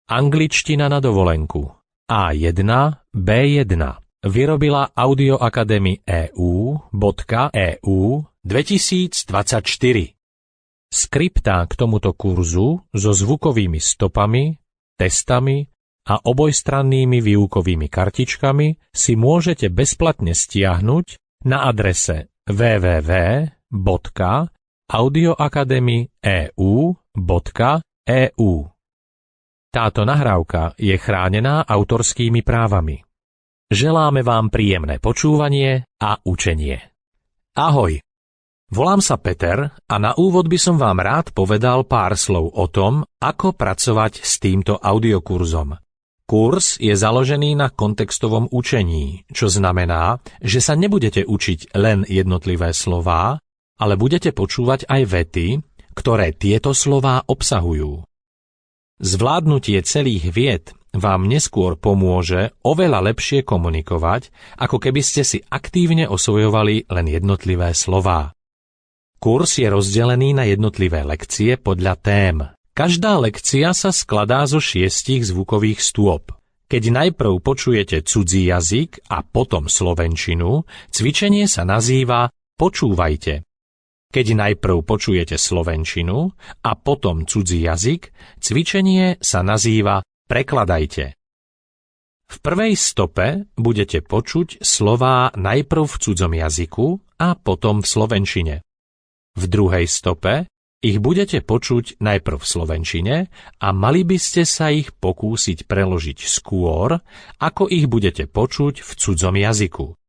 Angličtina na dovolenku. A1, B1. Vyrobila Audio Academy EU.EU 2024. Skriptá k tomuto kurzu so zvukovými stopami, testami a obojstrannými výukovými kartičkami si môžete bezplatne stiahnuť na adrese www.audioacademy.eu.eu. Táto nahrávka je chránená autorskými právami. Želáme vám príjemné počúvanie a učenie. Ahoj! Volám sa Peter a na úvod by som vám rád povedal pár slov o tom, ako pracovať s týmto audiokurzom. Kurs je založený na kontextovom učení, čo znamená, že sa nebudete učiť len jednotlivé slová, ale budete počúvať aj vety, ktoré tieto slová obsahujú. Zvládnutie celých viet vám neskôr pomôže oveľa lepšie komunikovať, ako keby ste si aktívne osvojovali len jednotlivé slová. Kurs je rozdelený na jednotlivé lekcie podľa tém. Každá lekcia sa skladá zo 6 zvukových stôp. Keď najprv počujete cudzí jazyk a potom slovenčinu, cvičenie sa nazýva Počúvajte. Keď najprv počujete slovenčinu a potom cudzí jazyk, cvičenie sa nazýva Prekladajte. V prvej stope budete počuť slová najprv v cudzom jazyku a potom v slovenčine. V druhej stope ich budete počuť najprv v slovenčine a mali by ste sa ich pokúsiť preložiť skôr, ako ich budete počuť v cudzom jazyku.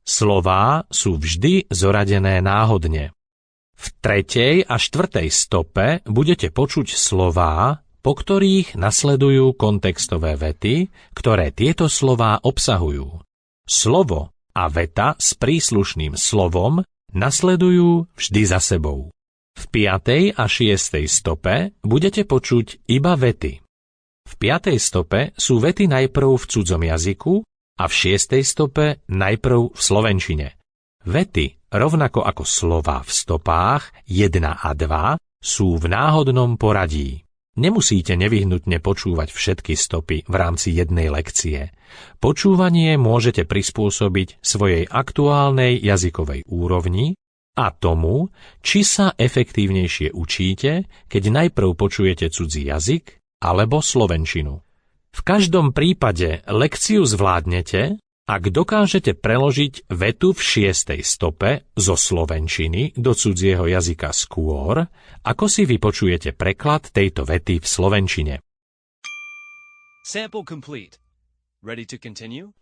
Slová sú vždy zoradené náhodne. V tretej a štvrtej stope budete počuť slová, po ktorých nasledujú kontextové vety, ktoré tieto slová obsahujú. Slovo a veta s príslušným slovom nasledujú vždy za sebou. V 5. a 6. stope budete počuť iba vety. V 5. stope sú vety najprv v cudzom jazyku a v 6. stope najprv v slovenčine. Vety, rovnako ako slová v stopách 1 a 2, sú v náhodnom poradí. Nemusíte nevyhnutne počúvať všetky stopy v rámci jednej lekcie. Počúvanie môžete prispôsobiť svojej aktuálnej jazykovej úrovni a tomu, či sa efektívnejšie učíte, keď najprv počujete cudzí jazyk alebo slovenčinu. V každom prípade lekciu zvládnete, ak dokážete preložiť vetu v 6. stope zo slovenčiny do cudzieho jazyka skôr, ako si vypočujete preklad tejto vety v slovenčine. Sample complete. Ready to continue?